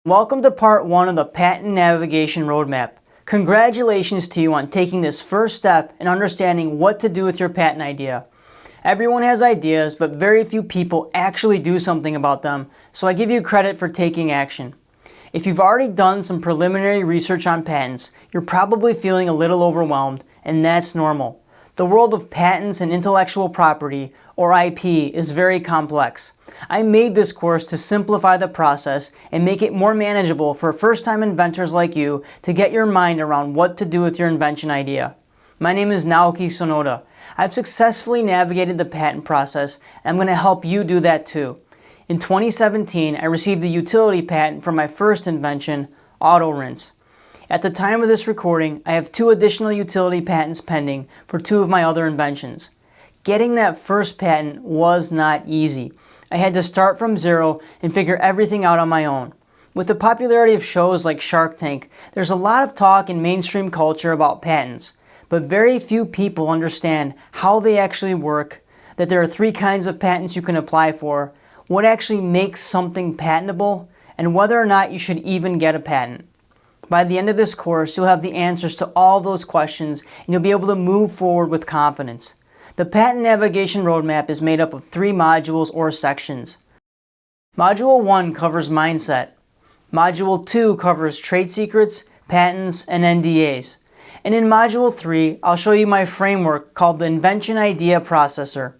Welcome to part 1 of the Patent Navigation Roadmap. Congratulations to you on taking this first step in understanding what to do with your patent idea. Everyone has ideas, but very few people actually do something about them, so I give you credit for taking action. If you've already done some preliminary research on patents, you're probably feeling a little overwhelmed, and that's normal. The world of patents and intellectual property, or IP, is very complex. I made this course to simplify the process and make it more manageable for first-time inventors like you to get your mind around what to do with your invention idea. My name is Naoki Sonoda. I've successfully navigated the patent process, and I'm going to help you do that too. In 2017, I received a utility patent for my first invention, auto rinse. At the time of this recording, I have 2 additional utility patents pending for 2 of my other inventions. Getting that first patent was not easy. I had to start from zero and figure everything out on my own. With the popularity of shows like Shark Tank, there's a lot of talk in mainstream culture about patents, but very few people understand how they actually work, that there are 3 kinds of patents you can apply for, what actually makes something patentable, and whether or not you should even get a patent. By the end of this course, you'll have the answers to all those questions and you'll be able to move forward with confidence. The Patent Navigation Roadmap is made up of 3 modules or sections. Module 1 covers mindset. Module 2 covers trade secrets, patents, and NDAs. And in Module 3, I'll show you my framework called the Invention Idea Processor.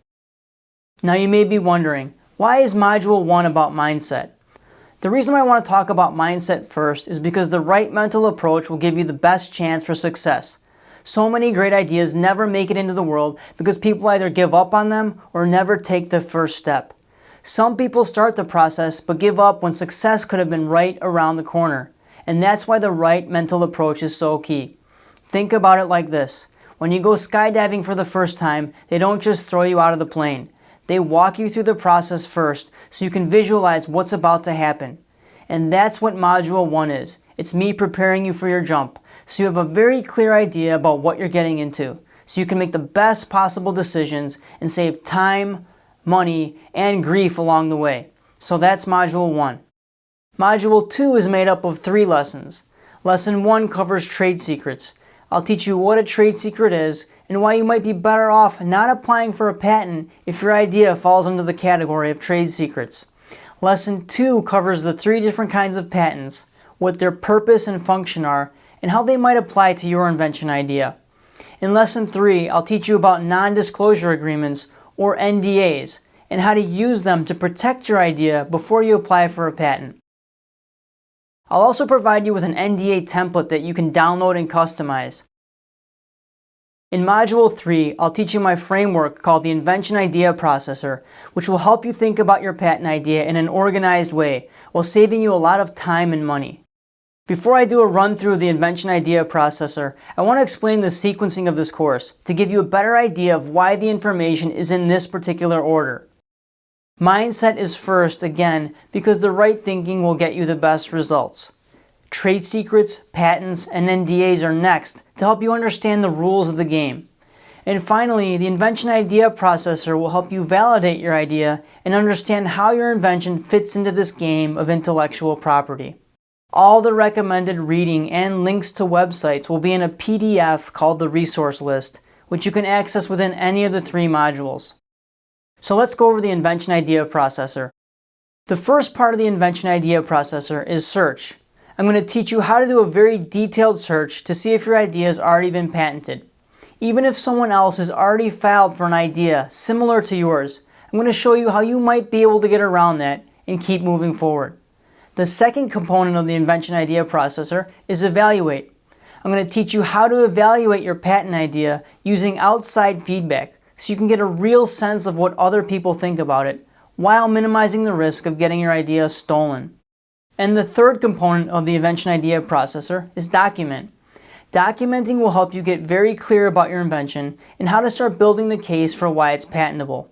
Now you may be wondering, why is Module 1 about mindset? The reason why I want to talk about mindset first is because the right mental approach will give you the best chance for success. So many great ideas never make it into the world because people either give up on them or never take the first step. Some people start the process but give up when success could have been right around the corner. And that's why the right mental approach is so key. Think about it like this. When you go skydiving for the first time, they don't just throw you out of the plane. They walk you through the process first so you can visualize what's about to happen. And that's what Module 1 is. It's me preparing you for your jump, so you have a very clear idea about what you're getting into, so you can make the best possible decisions and save time, money, and grief along the way. So that's Module 1. Module 2 is made up of 3 lessons. Lesson 1 covers trade secrets. I'll teach you what a trade secret is and why you might be better off not applying for a patent if your idea falls under the category of trade secrets. Lesson 2 covers the 3 different kinds of patents, what their purpose and function are, and how they might apply to your invention idea. In Lesson 3, I'll teach you about non-disclosure agreements, or NDAs, and how to use them to protect your idea before you apply for a patent. I'll also provide you with an NDA template that you can download and customize. In Module 3, I'll teach you my framework called the Invention Idea Processor, which will help you think about your patent idea in an organized way while saving you a lot of time and money. Before I do a run through of the Invention Idea Processor, I want to explain the sequencing of this course to give you a better idea of why the information is in this particular order. Mindset is first, again, because the right thinking will get you the best results. Trade secrets, patents, and NDAs are next to help you understand the rules of the game. And finally, the Invention Idea Processor will help you validate your idea and understand how your invention fits into this game of intellectual property. All the recommended reading and links to websites will be in a PDF called the resource list, which you can access within any of the 3 modules. So let's go over the Invention Idea Processor. The first part of the Invention Idea Processor is search. I'm going to teach you how to do a very detailed search to see if your idea has already been patented. Even if someone else has already filed for an idea similar to yours, I'm going to show you how you might be able to get around that and keep moving forward. The second component of the Invention Idea Processor is evaluate. I'm going to teach you how to evaluate your patent idea using outside feedback so you can get a real sense of what other people think about it while minimizing the risk of getting your idea stolen. And the third component of the Invention Idea Processor is document. Documenting will help you get very clear about your invention and how to start building the case for why it's patentable.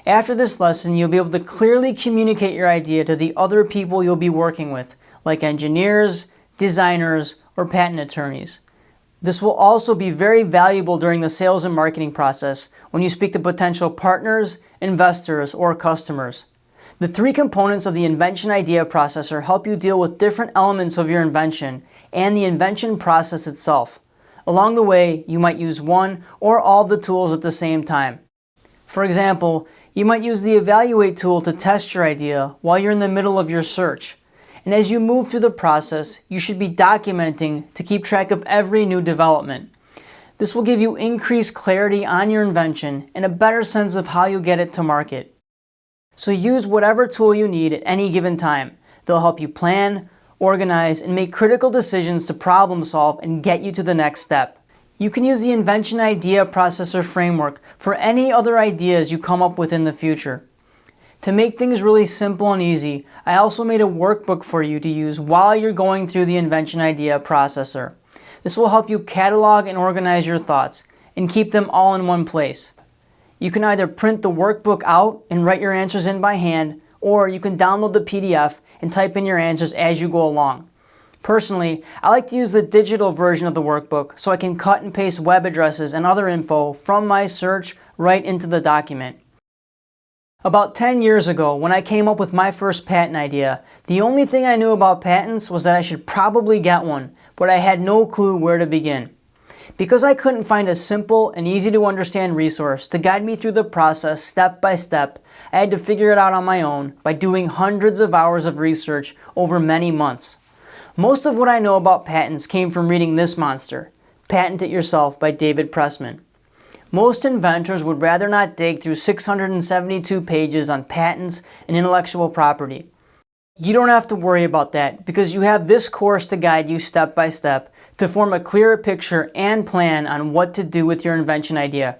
After this lesson, you'll be able to clearly communicate your idea to the other people you'll be working with, like engineers, designers, or patent attorneys. This will also be very valuable during the sales and marketing process when you speak to potential partners, investors, or customers. The three components of the invention idea processor help you deal with different elements of your invention and the invention process itself. Along the way, you might use one or all of the tools at the same time. For example, you might use the evaluate tool to test your idea while you're in the middle of your search. And as you move through the process, you should be documenting to keep track of every new development. This will give you increased clarity on your invention and a better sense of how you get it to market. So use whatever tool you need at any given time. They'll help you plan, organize, and make critical decisions to problem solve and get you to the next step. You can use the invention idea processor framework for any other ideas you come up with in the future. To make things really simple and easy, I also made a workbook for you to use while you're going through the invention idea processor. This will help you catalog and organize your thoughts and keep them all in one place. You can either print the workbook out and write your answers in by hand, or you can download the PDF and type in your answers as you go along. Personally, I like to use the digital version of the workbook so I can cut and paste web addresses and other info from my search right into the document. About 10 years ago, when I came up with my first patent idea, the only thing I knew about patents was that I should probably get one, but I had no clue where to begin. Because I couldn't find a simple and easy to understand resource to guide me through the process step by step, I had to figure it out on my own by doing hundreds of hours of research over many months. Most of what I know about patents came from reading this monster, Patent It Yourself by David Pressman. Most inventors would rather not dig through 672 pages on patents and intellectual property. You don't have to worry about that because you have this course to guide you step by step to form a clearer picture and plan on what to do with your invention idea.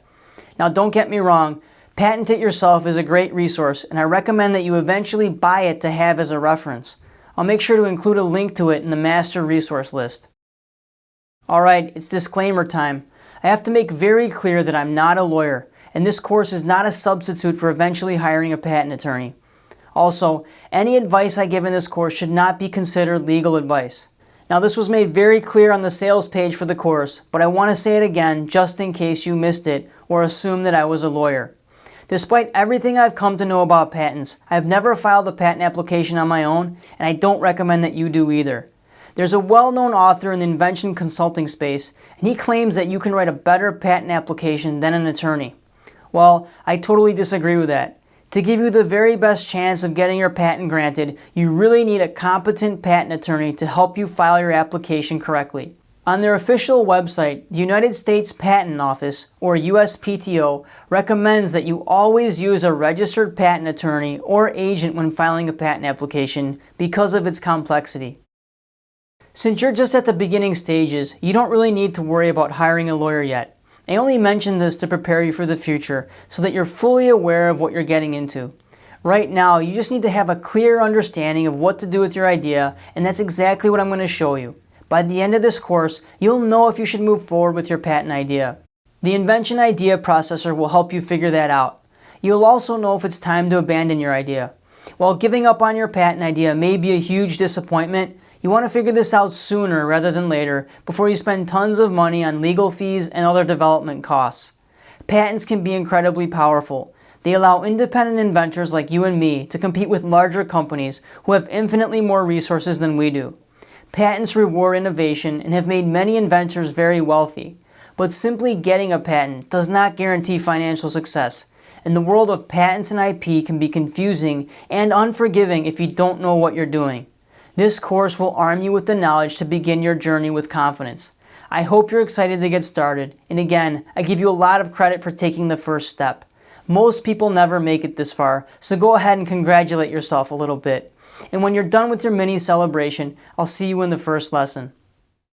Now don't get me wrong, Patent It Yourself is a great resource and I recommend that you eventually buy it to have as a reference. I'll make sure to include a link to it in the master resource list. Alright, it's disclaimer time. I have to make very clear that I'm not a lawyer, and this course is not a substitute for eventually hiring a patent attorney. Also, any advice I give in this course should not be considered legal advice. Now this was made very clear on the sales page for the course, but I want to say it again just in case you missed it or assumed that I was a lawyer. Despite everything I've come to know about patents, I've never filed a patent application on my own, and I don't recommend that you do either. There's a well-known author in the invention consulting space, and he claims that you can write a better patent application than an attorney. Well, I totally disagree with that. To give you the very best chance of getting your patent granted, you really need a competent patent attorney to help you file your application correctly. On their official website, the United States Patent Office, or USPTO, recommends that you always use a registered patent attorney or agent when filing a patent application because of its complexity. Since you're just at the beginning stages, you don't really need to worry about hiring a lawyer yet. I only mention this to prepare you for the future so that you're fully aware of what you're getting into. Right now, you just need to have a clear understanding of what to do with your idea, and that's exactly what I'm going to show you. By the end of this course, you'll know if you should move forward with your patent idea. The invention idea processor will help you figure that out. You'll also know if it's time to abandon your idea. While giving up on your patent idea may be a huge disappointment, you want to figure this out sooner rather than later before you spend tons of money on legal fees and other development costs. Patents can be incredibly powerful. They allow independent inventors like you and me to compete with larger companies who have infinitely more resources than we do. Patents reward innovation and have made many inventors very wealthy. But simply getting a patent does not guarantee financial success. And the world of patents and IP can be confusing and unforgiving if you don't know what you're doing. This course will arm you with the knowledge to begin your journey with confidence. I hope you're excited to get started, and again, I give you a lot of credit for taking the first step. Most people never make it this far, so go ahead and congratulate yourself a little bit. And when you're done with your mini celebration, I'll see you in the first lesson.